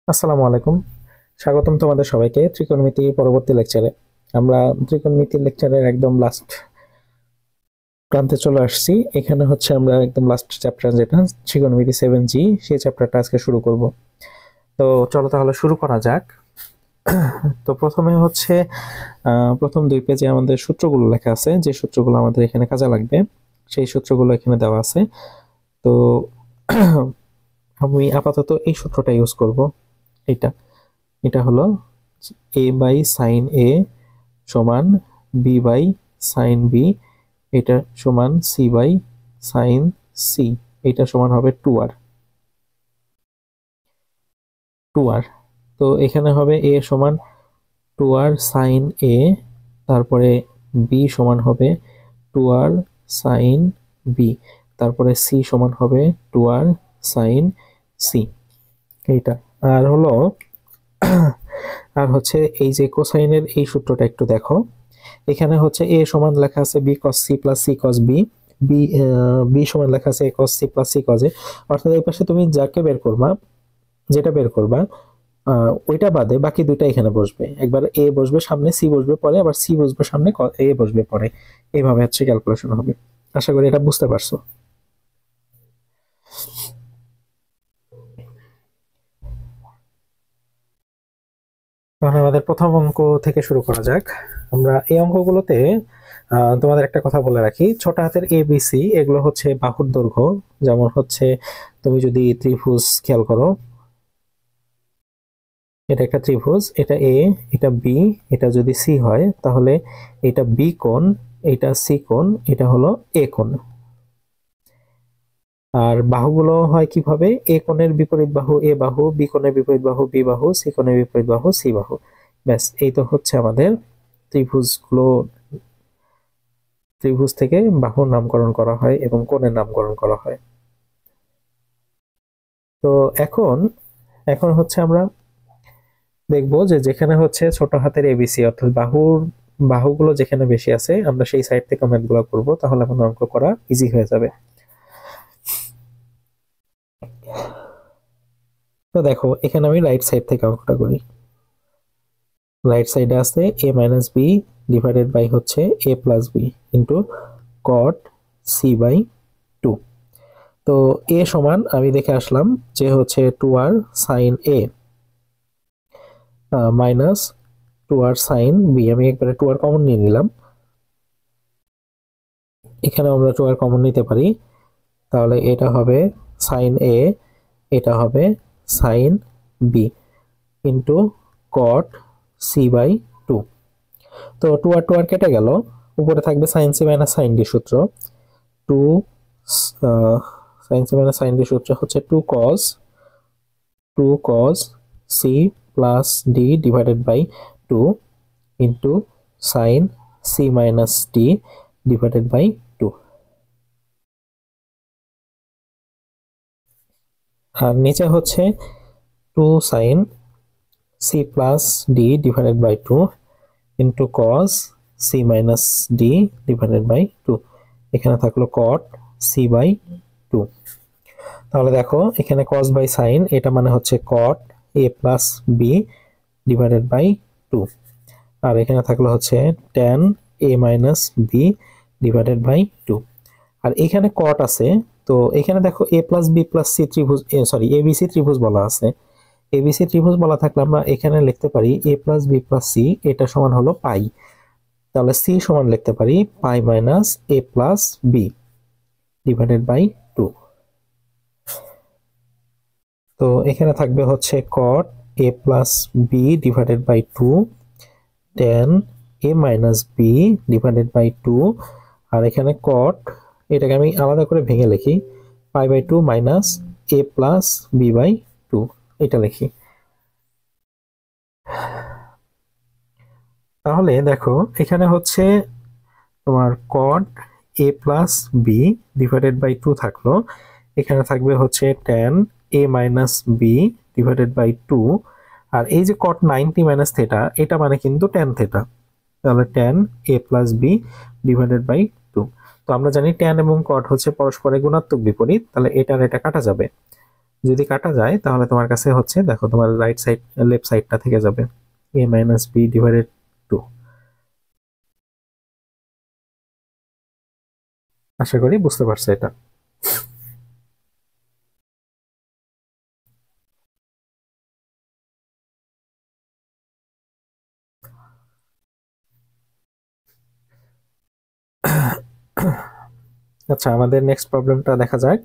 আসসালামু আলাইকুম। স্বাগতম তোমাদের সবাইকে ত্রিকোণমিতির পরবর্তী লেকচারে। আমরা ত্রিকোণমিতির লেকচারের একদম লাস্ট প্রান্তে চলে আসছি। এখানে হচ্ছে আমরা একদম লাস্ট চ্যাপ্টার, যেটা ত্রিকোণমিতি 7G, সেই চ্যাপ্টারটা আজকে শুরু করব। তো চলো তাহলে শুরু করা যাক। তো প্রথমে হচ্ছে প্রথম 2 পেজে আমাদের সূত্রগুলো লেখা আছে, যে সূত্রগুলো আমাদের এখানে কাজে লাগবে সেই সূত্রগুলো এখানে দেওয়া আছে। তো আমি আপাতত এই সূত্রটা ইউজ করব। এটা এটা হলো a বাই সাইন a সমান b বাই সাইন b, এটা সমান c বাই সাইন c, এটা সমান হবে 2r। তো এখানে হবে a সমান 2r সাইন a, তারপরে b সমান হবে 2r সাইন b, তারপরে c সমান হবে 2r সাইন c। এইটা আর হলো আর হচ্ছে এই যে কোসাইনের এই সূত্রটা একটু দেখো। এখানে হচ্ছে a সমান লেখা আছে b cos c plus c cos b, b b সমান লেখা আছে a cos c plus c cos a। অর্থাৎ এই পাশে তুমি যাকে বের করবা, যেটা বের করবা ওইটা বাদে বাকি দুইটা এখানে বসবে। একবার a বসবে সামনে, c বসবে পরে, আবার c বসবে সামনে, a বসবে পরে। এইভাবে হচ্ছে ক্যালকুলেশন হবে। আশা করি এটা বুঝতে পারছো। তাহলে আমাদের প্রথম অঙ্ক থেকে শুরু করা যাক। আমরা এই অঙ্কগুলোতে তোমাদের একটা কথা বলে রাখি, ছোট হাতের এ বি সি এগুলো হচ্ছে বাহুর দৈর্ঘ্য। যেমন হচ্ছে তুমি যদি ত্রিভুজ খেয়াল করো, এটা একটা ত্রিভুজ, এটা এ, এটা বি, এটা যদি সি হয় তাহলে এটা বি কোণ, এটা সি কোণ, এটা হলো এ কোণ। আর বাহুগুলো হয় কিভাবে, এ কোণের বিপরীত বাহু এ বাহু, বি কোণের বিপরীত বাহু বি বাহু, সি কোণের বিপরীত বাহু সি বাহু। ব্যাস, এই তো হচ্ছে আমাদের ত্রিভুজগুলো। ত্রিভুজ থেকে বাহুর নামকরণ করা হয় এবং কোণের নামকরণ করা হয়। তো এখন এখন হচ্ছে আমরা দেখবো যে যেখানে হচ্ছে ছোট হাতের এবিসি, অর্থাৎ বাহুগুলো যেখানে বেশি আছে আমরা সেই সাইড থেকে ম্যাথগুলো করব, তাহলে আমাদের অঙ্ক করা ইজি হয়ে যাবে। তো দেখো, এখানে আমি রাইট সাইড থেকে অঙ্কটা করি। রাইট সাইডে আছে a minus B divided by হচ্ছে a plus b into cot c by 2। তো a সমান আমি দেখে আসলাম যে হচ্ছে 2r sine a minus 2r sine b. আমি একবারে 2r কমন নিয়ে নিলাম, এখানে আমরা 2r কমন নিতে পারি। তাহলে এটা হবে সাইন এ, এটা হবে sine b into cot c by 2। তো 2r কেটে গেল, উপরে থাকবে sine c minus sine d সূত্র। 2 sine c minus sine d সূত্র হচ্ছে 2 cos c plus d divided by 2 into sine c minus d divided by 2। আর নিচে হচ্ছে 2 sine c plus d divided by 2 into cos C minus d divided by 2। এখানে থাকলো কট c by 2। তাহলে দেখো, এখানে কস বাই সাইন, এটা মানে হচ্ছে cot A plus B divided by 2। আর এখানে থাকলো হচ্ছে tan a minus B divided by 2। আর এখানে কট আছে, তো এখানে দেখো a plus B plus c ত্রিভুজ, সরি এবিসি ত্রিভুজ বলা আছে। এবিসি ত্রিভুজ বলা থাকলে আমরা এখানে লিখতে পারি A plus B plus C, এটা সমান হলো পাই। তাহলে সি সমান লিখতে পারি pi minus A plus B divided by 2। তো এখানে থাকবে হচ্ছে cot A plus B divided by 2 tan A minus B divided by 2। আর এখানে কট, এটাকে আমি আলাদা করে ভেঙে লিখি, pi by 2 minus A plus B by 2, এটা লিখি। তাহলে দেখো, এখানে হচ্ছে তোমার কট এ প্লাস বি ডিভাইডেড বাই 2 থাকলো, এখানে থাকবে হচ্ছে tan a minus B divided by 2। আর এই যে কট 90 মাইনাস থেটা, এটা মানে কিন্তু ট্যান থেটা। তাহলে tan a plus B divided by 2। তো আমরা জানি ট্যান এবং কট হচ্ছে পরস্পরের গুণাত্মক বিপরীত, তাহলে এটা আর এটা কাটা যাবে। যদি কাটা যায় তাহলে তোমার কাছে হচ্ছে দেখো তোমার রাইট সাইড লেফট সাইডটা থেকে যাবে a মাইনাস বি ডিভাইডেড 2। আশা করি বুঝতে পারছো এটা। আচ্ছা, আমাদের নেক্সট প্রবলেমটা দেখা যাক।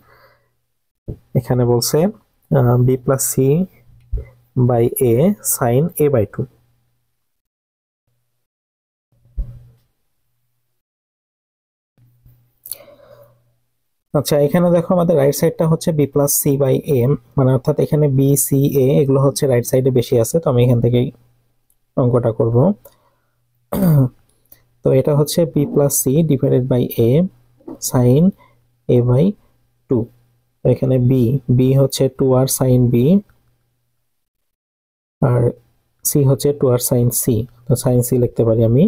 এখানে বলছে b plus c by A sine A by 2। আচ্ছা, এখানে দেখো আমাদের রাইট সাইডটা হচ্ছে B plus c by a, মানে অর্থাৎ এখানে বি সি এ এগুলো হচ্ছে রাইট সাইডে বেশি আছে, তো আমি এখান থেকেই অঙ্কটা করব। তো এটা হচ্ছে B plus C divided by A sine A by 2। এখানে বি বি হচ্ছে 2 আর সাইন বি, আর সি হচ্ছে 2 আর সাইন সি, তো সাইন সি লিখতে পারি আমি।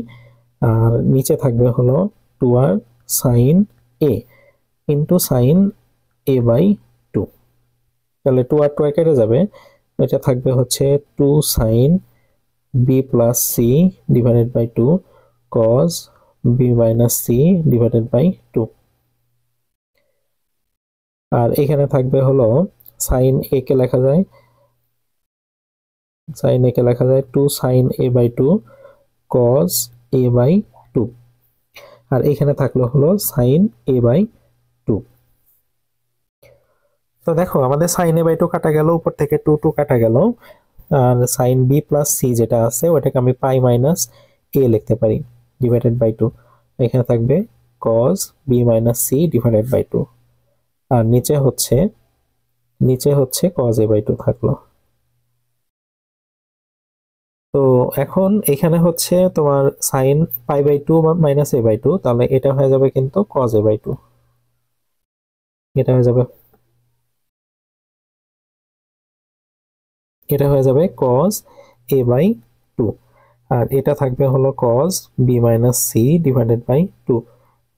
আর নিচে থাকবে হলো 2 আর sine A into sine A by 2। তাহলে 2 আর 2 কেটে যাবে, এটা থাকবে হচ্ছে 2 sine B plus C divided by 2 cos B minus c divided by 2। আর এখানে থাকবে হলো সাইন এ কে লেখা যায়, সাইন এ কে লেখা যায় 2 sine A by 2 cos A by 2। আর এখানে থাকলো হলো সাইন এ বাই 2। তো দেখো আমাদের সাইন এ বাই 2 কাটা গেল, উপর থেকে 2 2 কাটা গেল। আর সাইন বি প্লাস সি যেটা আছে ওটাকে আমি পাই মাইনাস এ লিখতে পারি ডিভাইডেড বাই 2। এখানে থাকবে cos B minus c divided by 2। আর নিচে হচ্ছে কজ এ বাই 2 থাকলো। তো এখন এখানে হচ্ছে তোমার sine pi by 2 minus A by 2, তাহলে এটা হয়ে যাবে কিন্তু কজ এ বাই 2। এটা হয়ে যাবে এটা হয়ে যাবে কজ এ বাই 2। আর এটা থাকবে হলো cos B minus c divided by 2।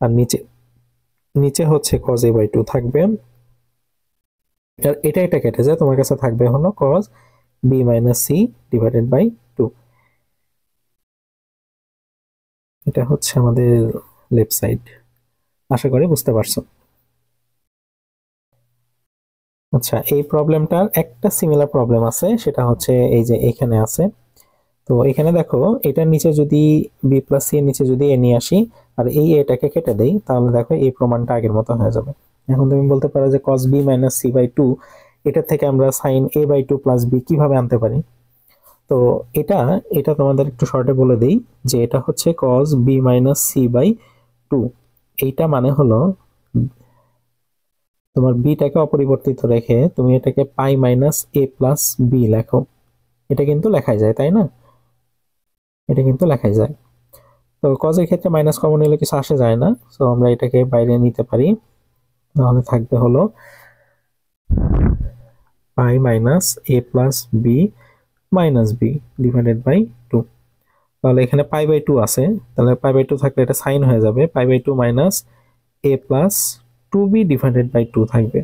আর নিচে নিচে হচ্ছে কজ এ বাই 2 থাকবে। আর এটা কেটে যায়, তোমার কাছে থাকবে হলো cos B minus c divided by 2। এটা হচ্ছে আমাদের লেফট সাইড। আশা করি বুঝতে পারছো। আচ্ছা, এই প্রবলেমটার একটা সিমিলার প্রবলেম আছে, সেটা হচ্ছে এই যে এখানে আছে। তো এখানে দেখো এটার নিচে যদি বি প্লাস সি এর নিচে যদি এ নিয়ে আসি আর এই এটাকে কেটে দেই, তাহলে দেখো এই প্রমাণটা আগের মতো হয়ে যাবে। এখন তুমি বলতে পারো যে cos b minus C by 2, এটা থেকে আমরা sin a by 2 plus b কিভাবে আনতে পারি। তো এটা এটা তোমাদের একটু শর্টে বলে দেই যে এটা হচ্ছে cos b minus C by 2। এইটা মানে হলো তোমার বিটাকে অপরিবর্তিত রেখে তুমি এটাকে পাই মাইনাস এ প্লাস বি লেখো। এটা কিন্তু লেখাই যায়, তাই না? এটা কিন্তু লেখাই যায়। তো কজের ক্ষেত্রে মাইনাস কমন নিলে কিছু আসে যায় না, সো আমরা এটাকে বাইরে নিতে পারি। তাহলে থাকবে হলো pi minus A plus B minus B divided by 2। তাহলে এখানে পাই বাই 2 আছে, তাহলে পাই বাই 2 থাকলে এটা সাইন হয়ে যাবে, pi by 2 minus A plus 2b divided by 2 থাকবে।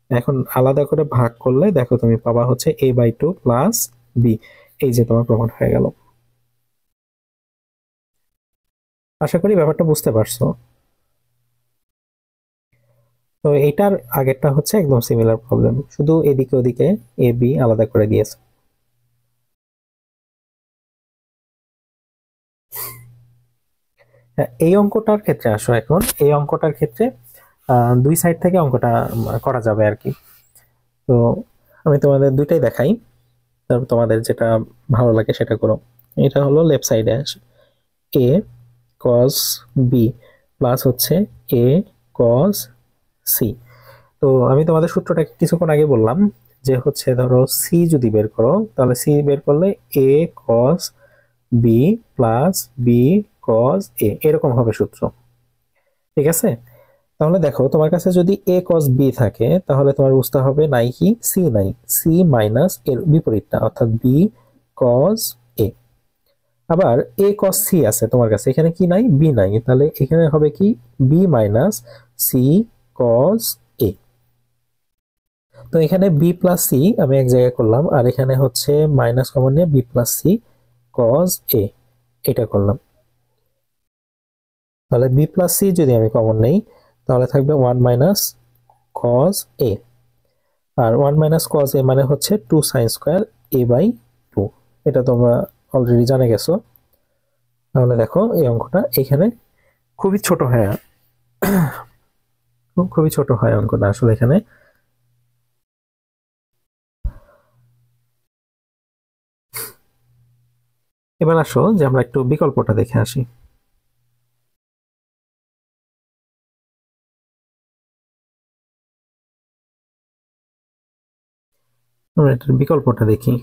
এখন আলাদা করে ভাগ করলে দেখো তুমি পাবা হচ্ছে a বাই 2 প্লাস বি। এই যে তোমার প্রমাণ হয়ে গেল। আশা করি ব্যাপারটা বুঝতে পারছো। তো এইটার আগেরটা হচ্ছে একদম সিমিলার প্রবলেম, শুধু এদিকে ওদিকে এ বি আলাদা করে দিয়েছে। হ্যাঁ, এই অঙ্কটার ক্ষেত্রে আসো। এখন এই অঙ্কটার ক্ষেত্রে দুই সাইড থেকে অঙ্কটা করা যাবে আর কি। তো আমি তোমাদের দুইটাই দেখাই, তারপর তোমাদের যেটা ভালো লাগে সেটা করো। এটা হলো লেফট সাইডে এ কস বি প্লাস হচ্ছে এ কস সি। তো আমি তোমাদের সূত্রটা কিছুক্ষণ আগে বললাম যে হচ্ছে ধরো সি যদি বের করো, তাহলে সি বের করলে এ কস বি প্লাস বি কস এ, এরকম হবে সূত্র। ঠিক আছে? তাহলে দেখো তোমার কাছে যদি এ কস বি থাকে তাহলে তোমার বুঝতে হবে নাই কি সি নাই, সি মাইনাস এর বিপরীতটা অর্থাৎ বি কস এ। আবার এ কস সি আছে তোমার কাছে, এখানে কি নাই, বি নাই, তাহলে এখানে হবে কি বি মাইনাস সি কস এ। তো এখানে বি প্লাস সি আমি এক জায়গায় করলাম, আর এখানে হচ্ছে মাইনাস কমন নিয়ে b plus C cos a এটা করলাম। তাহলে বি প্লাস সি যদি আমি কমন নেই তাহলে থাকবে 1 মাইনাস কজ এ, আর 1 মাইনাস কজ এ মানে হচ্ছে 2 সাইন স্কোয়ার এ বাই 2। এটা তোমরা অলরেডি জানে গেছো। তাহলে দেখো এই অঙ্কটা এখানে খুবই ছোট হয়, খুবই ছোট হয় অঙ্কটা আসলে এখানে। এবার আসো যে আমরা একটু বিকল্পটা দেখে আসি। আমরা এটার বিকল্পটা দেখি।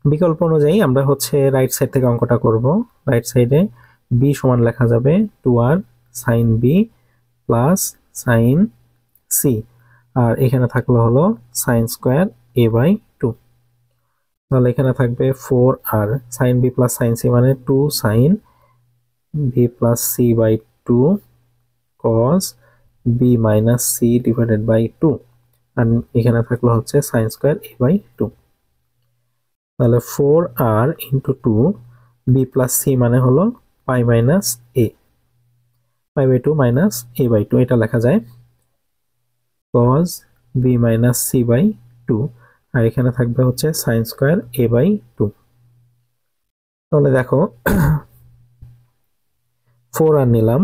বিকল্প অনুযায়ী আমরা হচ্ছে রাইট সাইড থেকে অঙ্কটা করব। রাইট সাইডে বি সমান লেখা যাবে 2r sine B plus sine C, আর এখানে থাকলো হলো সাইন স্কোয়ার এ বাই 2। তাহলে এখানে থাকবে 4r sine B plus sine c মানে 2 sine B plus c by 2 cos b minus c divided by 2, আর এখানে থাকলো হচ্ছে সাইন স্কোয়ার এ বাই 2। তাহলে 4r into 2 B plus C মানে হলো pi minus A, pi by 2 minus A by 2, এটা লেখা যায় cos B minus C by 2, আর এখানে থাকবে হচ্ছে সাইন স্কোয়ার এ বাই 2। তাহলে দেখো 4r নিলাম,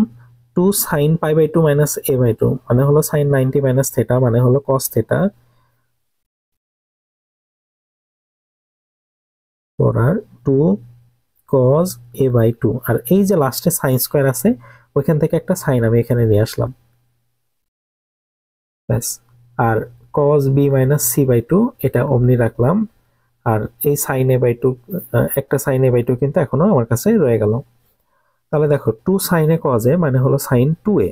2 sine pi by 2 minus A by 2 মানে হলো সাইন 90 মাইনাস থেটা মানে হলো cos theta, 4r 2 cos A by 2, আর এই যে লাস্টে সাইন স্কোয়ার আছে ওইখান থেকে একটা সাইন আমি এখানে নিয়ে আসলাম ব্যাস। আর cos B minus C by 2 এটা অমনি রাখলাম, আর এই সাইন এ বাই 2 একটা সাইন এ বাই 2 কিন্তু এখনো আমার কাছে রয়ে গেল। তাহলে দেখো 2 সাইন এ কজ এ মানে হলো সাইন 2a,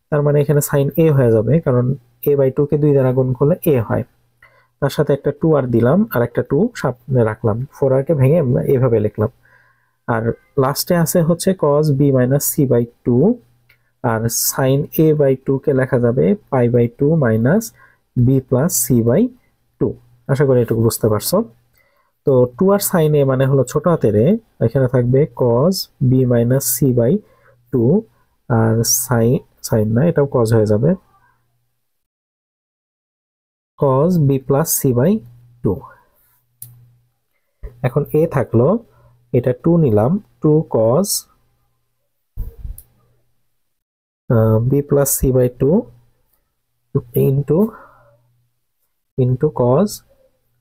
তার মানে এখানে সাইন এ হয়ে যাবে কারণ এ বাই 2 কে 2 দ্বারা গুণ করলে এ হয়। তার সাথে একটা 2r দিলাম আর একটা 2 সামনে রাখলাম, 4r কে ভেঙে আমরা এভাবে লিখলাম। আর লাস্টে আছে হচ্ছে cos b minus C by 2, আর সাইন a বাই 2 কে লেখা যাবে pi by 2 minus b plus c by 2। আশা করি এটুকু বুঝতে পারছো। তো 2 আর সাইন a মানে হলো ছোট হাতের এ, এখানে থাকবে cos b minus C by 2, আর সাইন সাইন না এটাও cos হয়ে যাবে cos b plus c by 2। এখন a থাকলো, এটা 2 নিলাম, 2 cos b plus c by 2 into into cos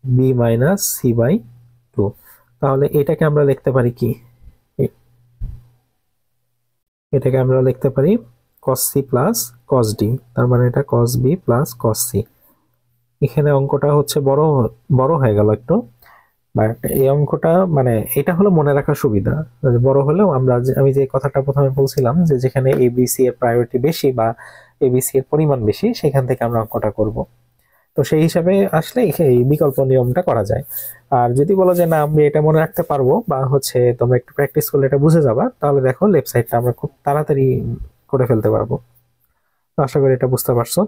b minus C by 2। তাহলে এটাকে আমরা লিখতে পারি কি, এটাকে আমরা লিখতে পারি cos c plus cos d, তার মানে এটা cos b plus cos c। এখানে অঙ্কটা হচ্ছে বড় বড় হয়ে গেল একটু, বাট এই অঙ্কটা মানে এটা হলো মনে রাখার সুবিধা। বড় হলেও আমরা আমি যে কথাটা প্রথমে বলছিলাম যে যেখানে এবিসি এর প্রায়োরিটি বেশি বা এবিসি এর পরিমাণ বেশি সেখান থেকে আমরা অঙ্কটা করব। তো সেই হিসাবে আসলে এই বিকল্প নিয়মটা করা যায়। আর যদি বলো যে না আমি এটা মনে রাখতে পারবো বা হচ্ছে তোমরা একটু প্র্যাকটিস করলে এটা বুঝে যাবা, তাহলে দেখো লেফট সাইডটা আমরা খুব তাড়াতাড়ি করে ফেলতে পারবো। তো আশা করি এটা বুঝতে পারছো।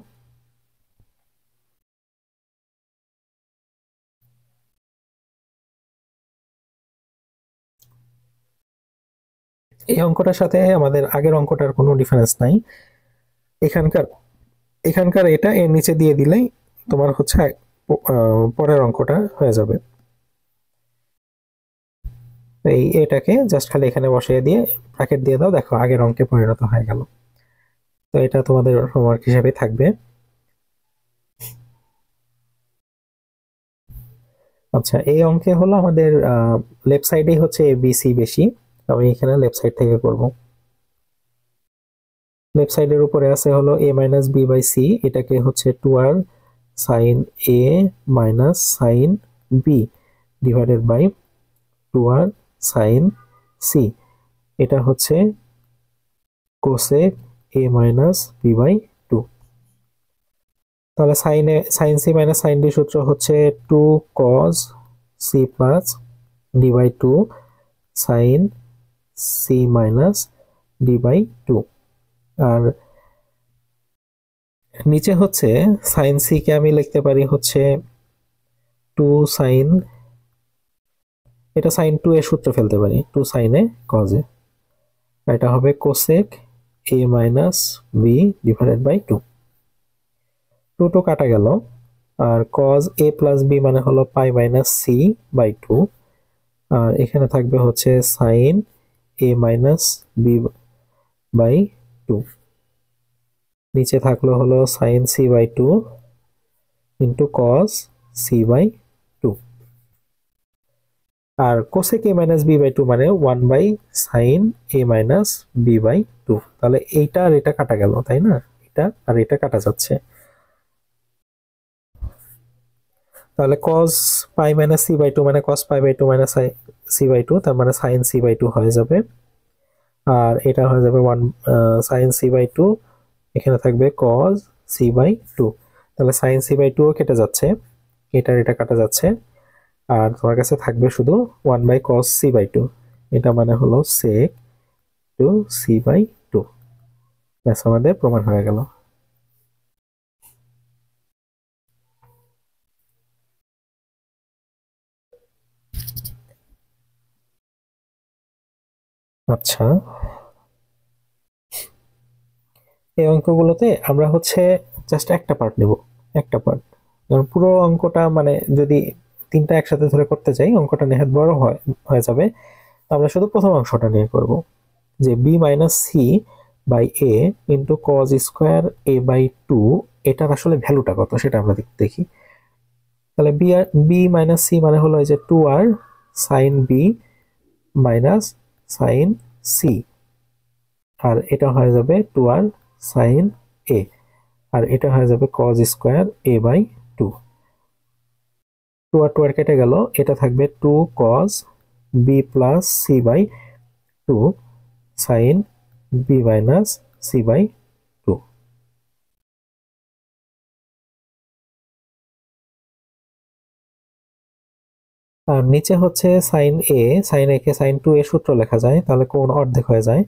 এই অঙ্কটার সাথে আমাদের আগের অঙ্কটার কোনো ডিফারেন্স নাই। এখানকার এখানকার এটা এর নিচে দিয়ে দিলেই তোমার হচ্ছে পরের অঙ্কটা হয়ে যাবে। এই এটাকে জাস্ট খালি এখানে বসিয়ে দিয়ে ব্র্যাকেট দিয়ে দাও, দেখো আগের অঙ্কে পরিণত হয়ে গেল। তো এটা তোমাদের হোমওয়ার্ক হিসেবে থাকবে। আচ্ছা এই অঙ্কে হলো আমাদের লেফট সাইডেই হচ্ছে এ বি সি বেশি, আমি এখানে লেফট সাইড থেকে করব। লেফট সাইডের উপরে আছে হলো a minus B by c, এটাকে হচ্ছে 2r sine a minus sine b divided by 2r sine c, এটা হচ্ছে cosec a minus B by 2। তাহলে sine c minus sine d সূত্র হচ্ছে 2 cos c plus d by 2 sine c minus d by 2। আর নিচে হচ্ছে sign C K আমি লিখতে পারি হচ্ছে 2 সাইন, এটা সাইন 2 এর সূত্র ফেলতে পারি, 2 সাইনে কজ এ, এটা হবে cosec a minus B divided by 2, 2 তো কাটা গেল, আর কজ a প্লাস বি মানে হলো পাই মাইনাস সি বাই 2, আর এখানে থাকবে হচ্ছে sine a minus B by 2, নিচে থাকলো হলো sine c by 2 into cos c by 2, আর cosec a minus B by 2 মানে 1 by sine a minus B by 2, তাহলে এইটা আর এটা কাটা গেল, তাই না? এটা আর এটা কাটা যাচ্ছে, তাহলে cos pi minus C by 2 মানে cos pi by 2 minus C by 2, তার মানে সাইন সি বাই 2 হয়ে যাবে, আর এটা হয়ে যাবে 1 সাইন সি বাই 2, এখানে থাকবে cos সি বাই 2, তাহলে সাইন সি বাই 2 ও কেটে যাচ্ছে, এটা কাটা যাচ্ছে, আর তোমার কাছে থাকবে শুধু 1 বাই cos সি বাই 2, এটা মানে হলো sec 2 সি বাই 2, ব্যাস আমাদের প্রমাণ হয়ে গেল। আচ্ছা, এই অঙ্কগুলোতে আমরা হচ্ছে জাস্ট একটা পার্ট নেব, একটা পার্ট, কারণ পুরো অঙ্কটা মানে যদি তিনটা একসাথে ধরে করতে চাই অঙ্কটা নেহাত বড় হয়ে যাবে, তো আমরা শুধু প্রথম অংশটা নিয়ে করব, যে b minus C by a into cos square a by 2, এটার আসলে ভ্যালুটা কত সেটা আমরা দেখি। তাহলে বি মাইনাস সি মানে হলো এই যে 2 আর sine B minus sine C, আর এটা হয়ে যাবে 2 আর সাইন এ, আর এটা হয়ে যাবে cos স্কোয়ার a বাই 2, 2 আর 2 আর কেটে গেল, এটা থাকবে 2 cos b plus c by 2 sine b minus C by 2, আর নিচে হচ্ছে সাইন এ, সাইন এ কে সাইন 2 এর সূত্র লেখা যায়, তাহলে কোন অর্ধেক হয়ে যায়,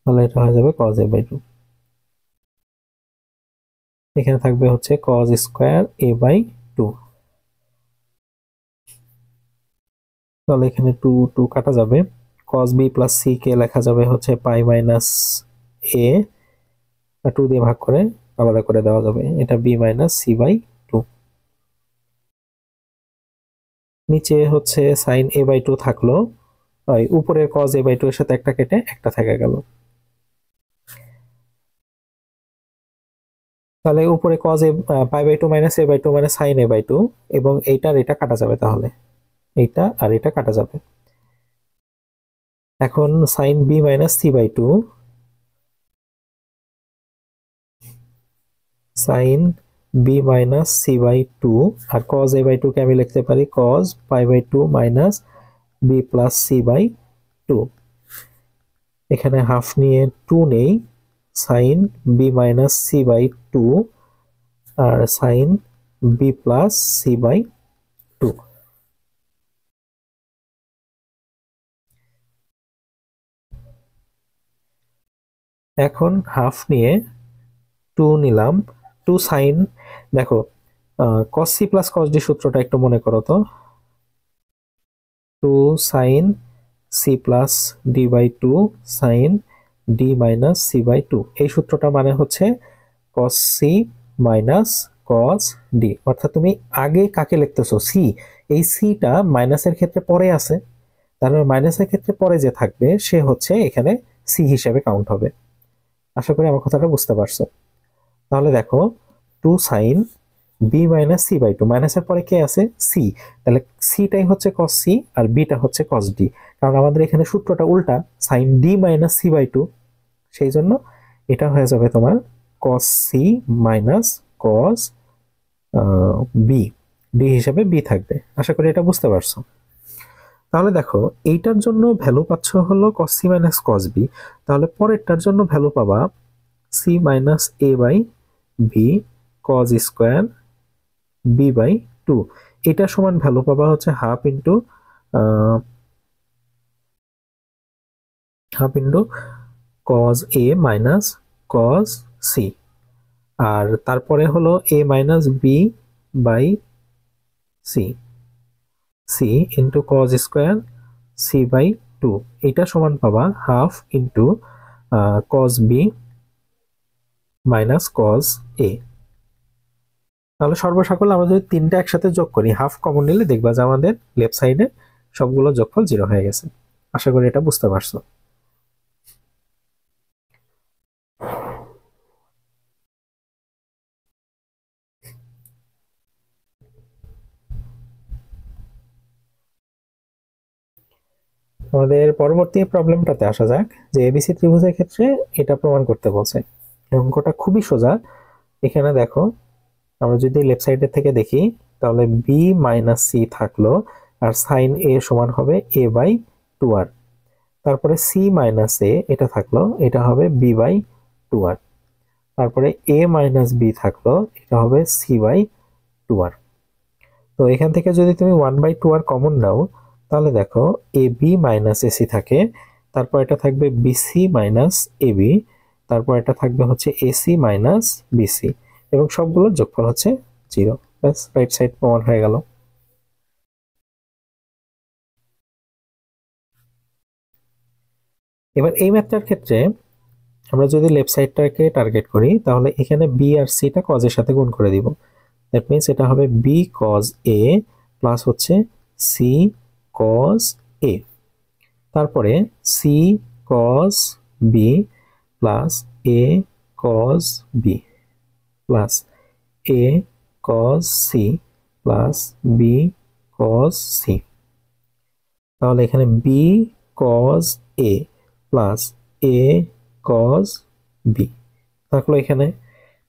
তাহলে এটা হয়ে যাবে cos a বাই 2, এখানে থাকবে হচ্ছে cos স্কোয়ার a বাই 2, তাহলে এখানে 2 2 কাটা যাবে, cos b প্লাস সি কে লেখা যাবে হচ্ছে পাই মাইনাস এ, 2 দিয়ে ভাগ করে আলাদা করে দেওয়া যাবে, এটা বি মাইনাস সি বাই 2, নিচে হচ্ছে সাইন এ বাই 2 থাকলো, ওই উপরের কজ এ বাই 2 এর সাথে একটা কেটে একটা থেকে গেল, তাহলে উপরে cos a pi by 2 minus A by 2 মানে সাইন এ বাই 2, এবং এইটার এটা কাটা যাবে, তাহলে এইটা আর এটা কাটা যাবে, এখন sine B minus C by 2, sine B minus C by 2, আর কজ এ বাই 2 কে আমি লিখতে পারি cos pi by 2 minus b plus c by 2, এখানে হাফ নিয়ে 2 নেই, sine B minus C by 2 আর sine B plus c by 2, এখন হাফ নিয়ে 2 নিলাম, 2 সাইন, দেখো cos c plus cos d সূত্রটা একটু মনে করো তো, 2 sine c plus d by 2 sine d minus C by 2, এই সূত্রটা মানে হচ্ছে cos C minus cos d, অর্থাৎ তুমি আগে কাকে লিখতেছো সি, এই সিটা মাইনাসের ক্ষেত্রে পরে আছে, তার মানে মাইনাসের ক্ষেত্রে পরে যে থাকবে সে হচ্ছে এখানে সি হিসেবে কাউন্ট হবে। আশা করি আমার কথাটা বুঝতে পারছো। তাহলে দেখো 2 sine B minus C by 2, মাইনাসের পরে কে আছে সি, তাহলে সিটাই হচ্ছে কস সি আর বিটা হচ্ছে কস ডি, কারণ আমাদের এখানে সূত্রটা উল্টা, sine d minus C by 2, সেই জন্য এটা হয়ে যাবে তোমার cos C minus cos b, d হিসেবে বি থাকবে। আশা করি এটা বুঝতে পারছো। তাহলে দেখো এইটার জন্য ভ্যালু পাচ্ছ হলো cos C minus cos B, তাহলে পরেরটার জন্য ভ্যালু পাবা C minus A by B cos square B by 2, এটা সমান ভ্যালু পাবা হচ্ছে half into cos A minus cos C, আর তারপরে হলো a minus B by C, C into cos square C by two, এটা সমান পাবা half into cos B minus cos A. তাহলে সর্বসকল আমরা যদি তিনটা একসাথে যোগ করি, হাফ কমন নিলে দেখবা যে আমাদের লেফট সাইডে সবগুলো যোগফল 0 হয়ে গেছে। আশা করি এটা বুঝতে পারছো। আমাদের পরবর্তী প্রবলেমটাতে আসা যাক, যে এবিসি ত্রিভুজের ক্ষেত্রে এটা প্রমাণ করতে বলছে। অঙ্কটা খুবই সোজা। এখানে দেখো, আমরা যদি লেফট সাইডের থেকে দেখি তাহলে বি মাইনাস সি থাকলো, আর সাইন এ সমান হবে এ বাই টু আর। তারপরে সি মাইনাস এ এটা থাকলো, এটা হবে বি বাই টু আর। তারপরে এ মাইনাস বি থাকলো, এটা হবে সি বাই টু আর। তো এখান থেকে যদি তুমি 1/2 কমন নাও, তাহলে দেখো এ বি মাইনাস এসি থাকে, তারপর এটা থাকবে বিসি মাইনাস এবি, তারপর এটা থাকবে হচ্ছে এসি মাইনাস বিসি, এবং সবগুলোর যোগফল হচ্ছে 0। ব্যাস, রাইট সাইড প্রমাণ হয়ে গেল। এবার এই ম্যাথটার ক্ষেত্রে আমরা যদি লেফট সাইডটাকে টার্গেট করি, তাহলে এখানে বি আর সিটা কজের সাথে গুণ করে দিব। দ্যাট মিনস এটা হবে বি কজ এ প্লাস হচ্ছে সি কজ এ, তারপরে সি কজ বি প্লাস এ কজ বি প্লাস এ cos C plus B cos C. তাহলে এখানে বি কজ এ প্লাস এ কজ বি থাকলো এখানে,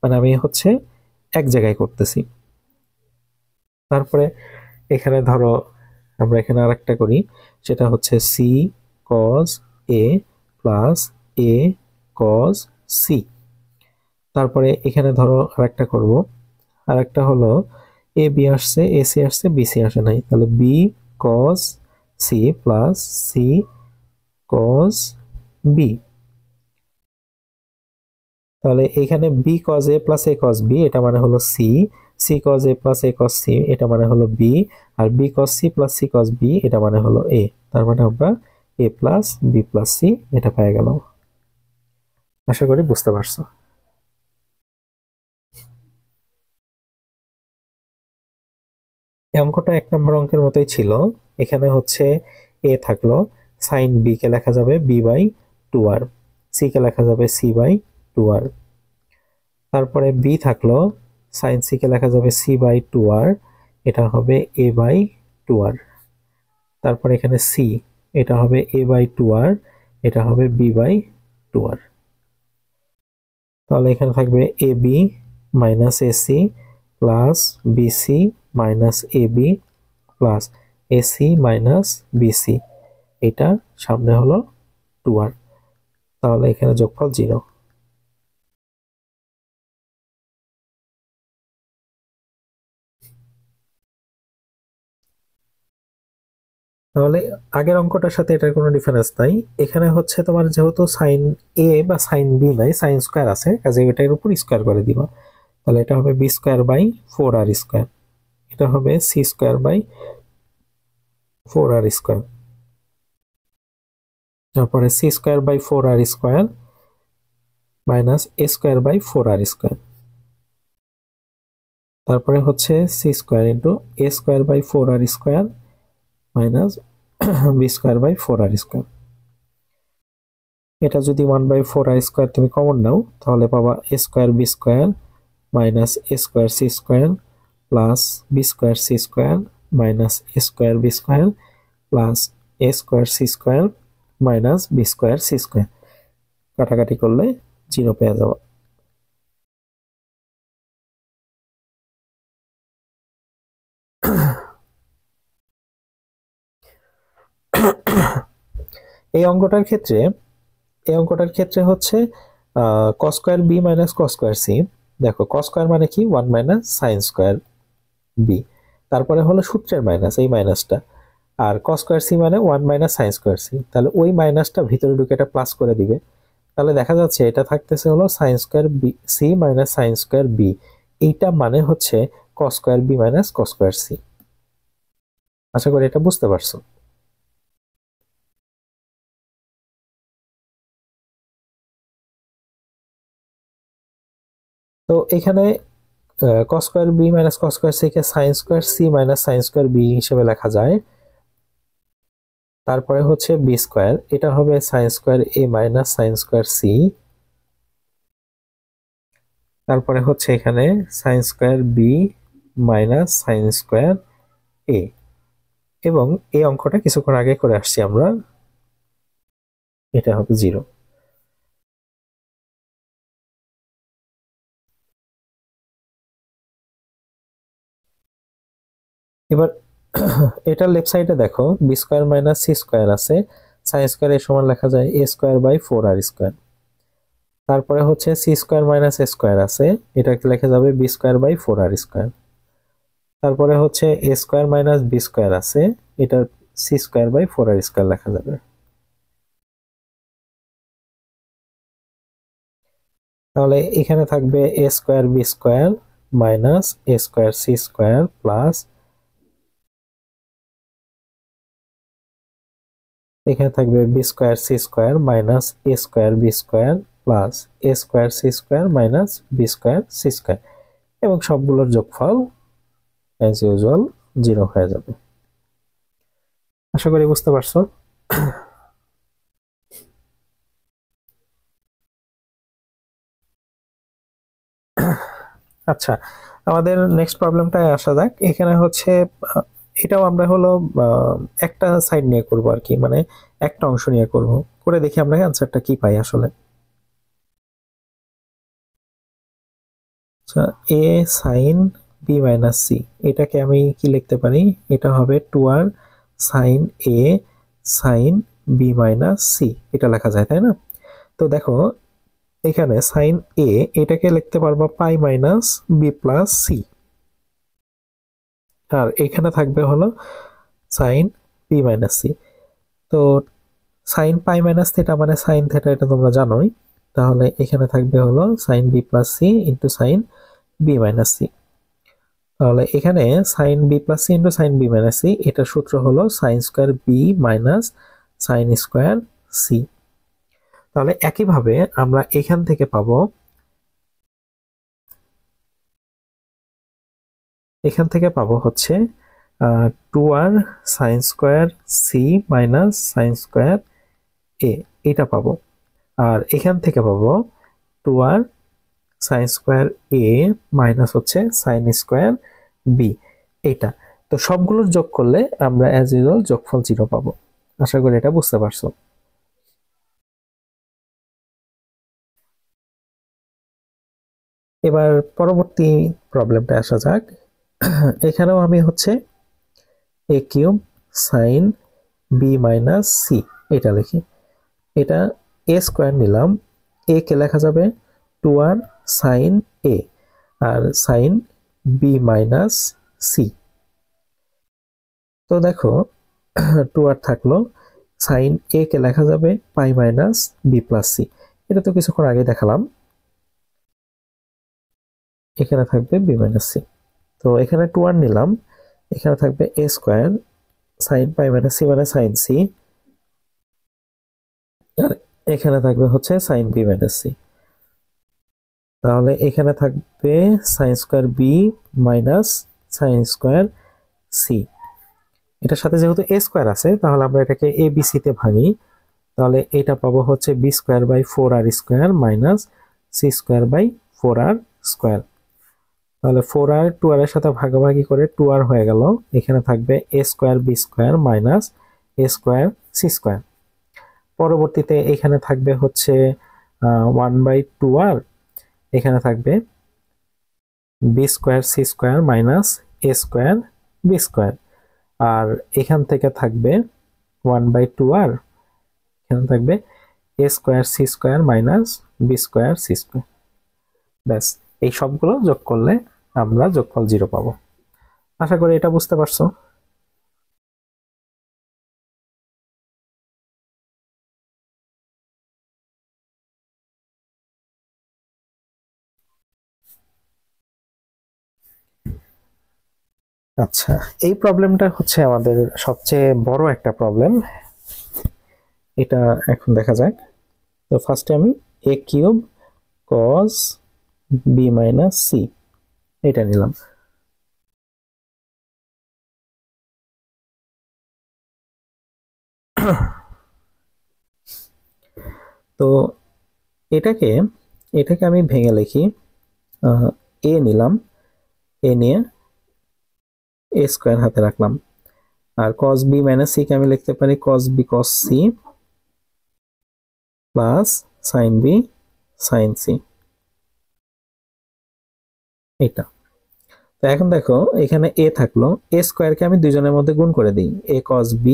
মানে আমি হচ্ছে এক জায়গায় করতেছি। তারপরে এখানে ধরো আমরা এখানে আরেকটা করি, সেটা হচ্ছে সি কজ এ প্লাস এ কজ সি। তারপরে এখানে ধরো আরেকটা করব, আরেকটা হলো এ বি আসছে, এ সি আসছে, বি সি আসে নাই, তাহলে B cos C plus C cos B. তাহলে এখানে বি কজ এ প্লাস এ কজ বি, এটা মানে হলো সি, সি কজ এ প্লাস এ কজ সি, এটা মানে হলো বি, আর B cos C plus C cos B, এটা মানে হলো এ। তার মানে আমরা A plus B plus C এটা পেয়ে গেলাম। আশা করি বুঝতে পারছো। এই অঙ্কটা 1 নম্বর অঙ্কের মতোই ছিল। এখানে হচ্ছে এ থাকলো, সাইন বি কে লেখা যাবে B by two R, C কে লেখা যাবে সি বাই টু আর। তারপরে বি থাকলো, সাইন সি কে লেখা যাবে সি বাই টু আর, এটা হবে এ বাই টু আর। তারপর এখানে সি, এটা হবে এ বাই টু আর, এটা হবে বি বাই টু আর। তাহলে এখানে থাকবে A B minus AC plus BC minus A B plus AC minus BC, এটা সামনে হলো টু আর। তাহলে এখানে যোগফল 0। তাহলে আগের অঙ্কটার সাথে এটার কোনো ডিফারেন্স নাই। এখানে হচ্ছে তোমার যেহেতু সাইন এ বা সাইন বি নাই, সাইন স্কোয়ার আছে, কাজে এটার উপর স্কোয়ার করে দিবা। তাহলে এটা হবে B square by four R square, এটা হবে C square by four R square, তারপরে C square by four R square minus A square by four R square, তারপরে হচ্ছে C square into A square by four R square minus B square by four R square. এটা যদি 1/4 আর square তুমি common নাও, তাহলে পাবা A square B square minus A square C square plus B square C square minus A square B square plus A square C square minus B square C square. কাটাকাটি করলে 0 পেয়ে যাবো। এই অঙ্কটার ক্ষেত্রে হচ্ছে cos square B minus cos square C. দেখো cos square মানে কি, 1 মাইনাস সাইন স্কোয়ার বি, তারপরে হলো সূত্রের মাইনাস, এই মাইনাসটা, আর কস স্কোয়ার সি মানে 1 মাইনাস সাইন স্কোয়ার সি। তাহলে ওই মাইনাসটা ভিতরে ঢুকে এটা প্লাস করে দিবে, তাহলে দেখা যাচ্ছে এটা থাকতেছে হলো sine square B C minus sine square B, এইটা মানে হচ্ছে cos square B minus cos square C. আশা করি এটা বুঝতে পারছো। তো এখানে cos square B minus cos square C কে sine square C minus sine square B হিসেবে লেখা যায়। তারপরে হচ্ছে বি স্কয়ার, এটা হবে sine square A minus sine square C. তারপরে হচ্ছে এখানে sine square B minus sine square এ, এবং এই অঙ্কটা কিছুক্ষণ আগে করে আসছি আমরা, এটা হবে 0। এবার এটা লেফট সাইডে দেখো b square minus c square আছে, সাইন স্কয়ার এর সমান লেখা যায় এ স্কয়ার বাই 4আর স্কয়ার। তারপরে হচ্ছে সি স্কয়ার মাইনাস এ স্কয়ার আছে, এটাকে লেখা যাবে বি স্কয়ার বাই 4আর স্কয়ার। তারপরে হচ্ছে a square minus B square আছে, এটা সি স্কয়ার বাই 4আর স্কয়ার লেখা যাবে। তাহলে এখানে থাকবে a square B square minus A square C square plus, এখানে থাকবে b square C square minus A square B square plus A square C square minus B square C square, এবং সবগুলোর যোগফল অ্যাজ ইউজুয়াল 0 হয়ে যাবে। আশা করি বুঝতে পারছো। আচ্ছা, আমাদের নেক্সট প্রবলেমটায় আসা যাক। এখানে হচ্ছে এটাও আমরা হলো একটা সাইড নিয়ে করব আর কি, মানে একটা অংশ নিয়ে করব, করে দেখি আমরা অ্যান্সারটা কি পাই আসলে। আচ্ছা, এ সাইন বি মাইনাস সি, এটাকে আমি কি লিখতে পারি, এটা হবে 2r sine a sign B minus C, এটা লেখা যায় তাই না? তো দেখো এখানে সাইন এ, এটাকে লিখতে পারবা pi minus b plus c, আর এখানে থাকবে হলো সাইন বি মাইনাস সি। তো সাইন পাই মাইনাস থিটা মানে সাইন থিটা, এটা তোমরা জানোই। তাহলে এখানে থাকবে হলো sine B plus c into sine B minus c. তাহলে এখানে sine B plus c into sine B minus c, এটার সূত্র হলো sine square B minus sine square c. তাহলে একইভাবে আমরা এখান থেকে পাবো, হচ্ছে 2r sine square C minus sine square A, এটা পাবো। আর এখান থেকে পাবো 2r sine square A minus হচ্ছে সাইন স্কোয়ার বি, এটা। তো সবগুলোর যোগ করলে আমরা অ্যাজ ইউজুয়াল যোগফল 0 পাবো। আশা করি এটা বুঝতে পারছো। এবার পরবর্তী প্রবলেমটা আসা যাক। এখানেও আমি হচ্ছে A cube sine B minus C, এটা লিখি। এটা এ স্কোয়ার নিলাম, এ কে লেখা যাবে 2r সাইন এ, আর সাইন বি মাইনাস সি। তো দেখো 2r থাকলো, সাইন এ কে লেখা যাবে পাই মাইনাস বি প্লাস সি, এটা তো কিছুক্ষণ আগে দেখালাম। এখানে থাকবে বি মাইনাস সি। তো এখানে 2r নিলাম, এখানে থাকবে A square sine pi minus C মানে সাইন সি, আর এখানে থাকবে হচ্ছে সাইন বি মাইনাস সি। তাহলে এখানে থাকবে sine square B minus sine square c. এটার সাথে যেহেতু এ স্কোয়ার আছে, তাহলে আমরা এটাকে এ বি সি তে ভাঙি। তাহলে এটা পাবো হচ্ছে b square by 4r square minus C square by 4r square. তাহলে 4r 2r এর সাথে ভাগাভাগি করে 2r হয়ে গেল, এখানে থাকবে A square B square minus A square C square. পরবর্তীতে এখানে থাকবে হচ্ছে 1/2r, এখানে থাকবে B square C square minus A square B square, আর এখান থেকে থাকবে 1/2r, এখানে থাকবে A square C square minus B square C square. ব্যাস, এই সবগুলো যোগ করলে আমরা যোগফল 0 পাবো। আশা করি এটা বুঝতে পারছো। আচ্ছা, এই প্রবলেমটা হচ্ছে আমাদের সবচেয়ে বড় একটা প্রবলেম। এটা এখন দেখা যাক। তো ফার্স্টে আমি a cube cos b minus c এটা নিলাম। তো এটাকে এটাকে আমি ভেঙে লিখি। a নিলাম, a নিয়ে a স্কয়ার হাতে রাখলাম। আর cos b মাইনাস c কে আমি লিখতে পারি cos b cos c plus sin b sin c। এটা তো এখন দেখো এখানে a থাকলো, a স্কয়ারকে আমি দুইজনের মধ্যে গুণ করে দিই, a cos b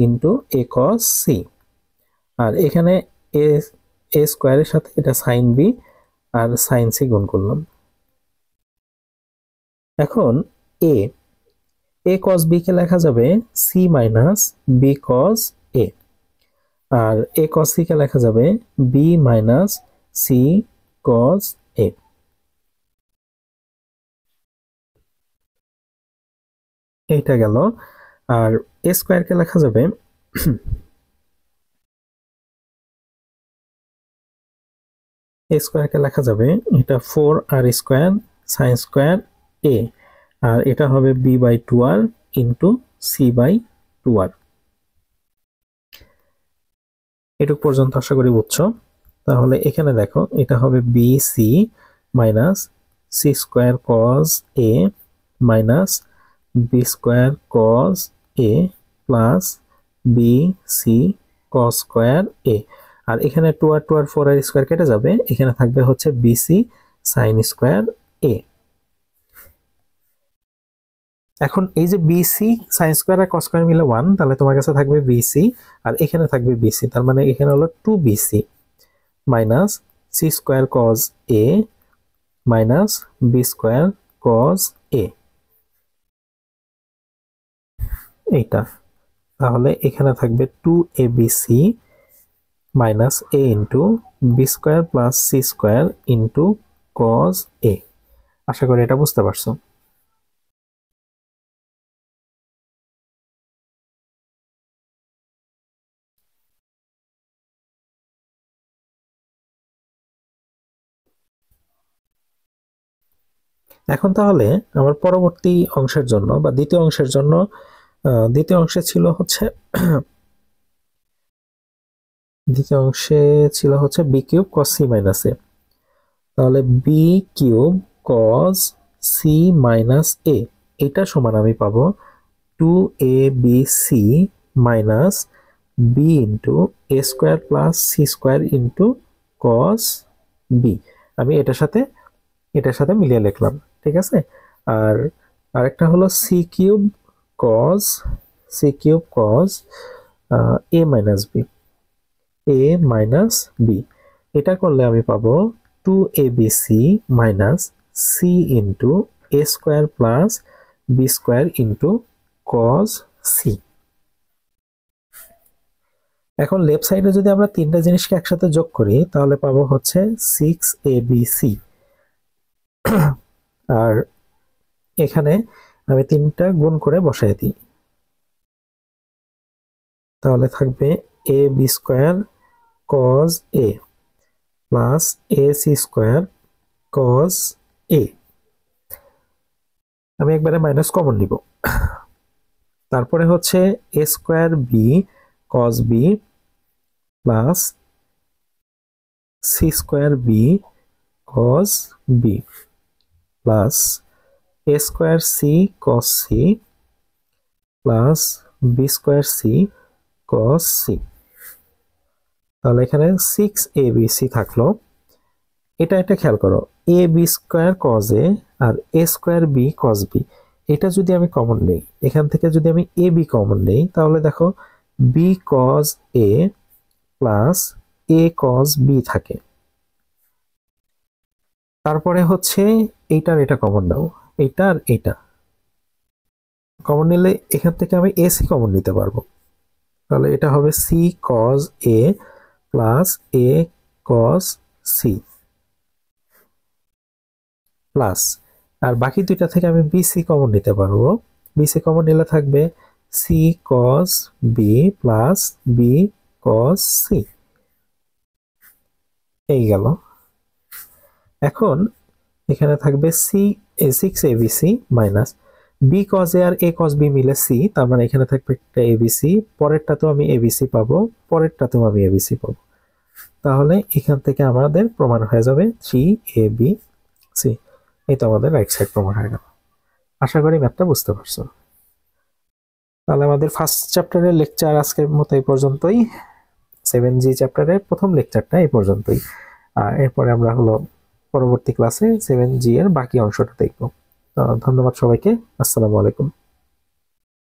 into a cos c। আর এখানে a a স্কয়ারের সাথে এটা sin b আর sin c গুণ করলাম। এখন a a cos b কে লেখা যাবে c minus b cos a, আর a cos c কে লেখা যাবে b minus c cos a। এইটা গেল। আর a স্কয়ার কে লেখা যাবে a স্কয়ার কে লেখা যাবে এটা 4r square sin square a, আর এটা হবে b by 2r into c by 2r। এটুক পর্যন্ত আশা করি বুঝছো। তাহলে এখানে দেখো এটা হবে B C minus C square cos A minus B square cos A plus B C cos square A. আর এখানে 2r 2r 4r স্কোয়ার কেটে যাবে, এখানে থাকবে হচ্ছে বিসি সাইন স্কোয়ার এ। এখন এই যে বিসি সাইন স্কোয়ার আর কস স্কোয়ার মিলে 1, তাহলে তোমার কাছে থাকবে বিসি আর এখানে থাকবে বিসি, তার মানে এখানে হলো 2bc minus C square cos A minus B square cos A. এইটা তাহলে এখানে থাকবে 2abc minus A into B square plus C square into cos A. আশা করি এটা বুঝতে পারছো। এখন তাহলে আমার পরবর্তী অংশের জন্য বা দ্বিতীয় অংশের জন্য, দ্বিতীয় অংশে ছিল হচ্ছে B cube cos C minus A. তাহলে B cube cos C minus A এটা সমান আমি পাবো 2abc minus B into A square plus C square into cos B. আমি এটার সাথে মিলিয়ে লিখলাম, ঠিক আছে। আর আরেকটা হলো C cube cos A minus B, A minus B. এটা করলে আমি পাবো 2abc minus C into A square plus B square into cos C. এখন লেফট সাইডে যদি আমরা তিনটা জিনিসকে একসাথে যোগ করি তাহলে পাবো হচ্ছে 6abc। আর এখানে আমি তিনটা গুণ করে বসাই দিই, তাহলে থাকবে A B square cos A plus A C square cos A. আমি একবারে মাইনাস কমন নিব। তারপরে হচ্ছে A square B cos B plus C square B cos B plus A square C cos C plus B square C cos C. তাহলে এখানে 6abc থাকলো। এটা খেয়াল করো, এ বি স্কোয়ার কজ এ আর A square B cos B, এটা যদি আমি কমন নেই, এখান থেকে যদি আমি এ বি কমন নেই তাহলে দেখো বি কজ এ প্লাস এ কজ বি থাকে। তারপরে হচ্ছে এইটার এটা কমন নাও, এইটা আর এইটা কমন নিলে এখান থেকে আমি এসি কমন নিতে পারবো। তাহলে এটা হবে সি কজ এ প্লাস এ কজ সি প্লাস আর বাকি দুইটা থেকে আমি বিসি কমন নিতে পারবো। বিসি কমন নিলে থাকবে c cos b plus b cos c, এই গেল। এখন এখানে থাকবে c six ABC minus b cos এ আর এ কজ বি মিলে সি, তার মানে এখানে থাকবে একটা এবিসি, পরেরটাতেও আমি এবিসি পাবো, পরেরটাতেও আমি এবিসি পাবো। তাহলে এখান থেকে আমাদের প্রমাণ হয়ে যাবে 3ab সি। এই তো আমাদের রাইট সাইড প্রমাণ হয়ে গেল। আশা করি ম্যাথটা বুঝতে পারছো। তাহলে আমাদের ফার্স্ট চ্যাপ্টারের লেকচার আজকের মতো এই পর্যন্তই। 7G চ্যাপ্টারের প্রথম লেকচারটা এই পর্যন্তই। আর এরপরে আমরা হলো পরবর্তী ক্লাসে 7G এর বাকি অংশটা দেখব। ধন্যবাদ সবাইকে। আসসালামু আলাইকুম।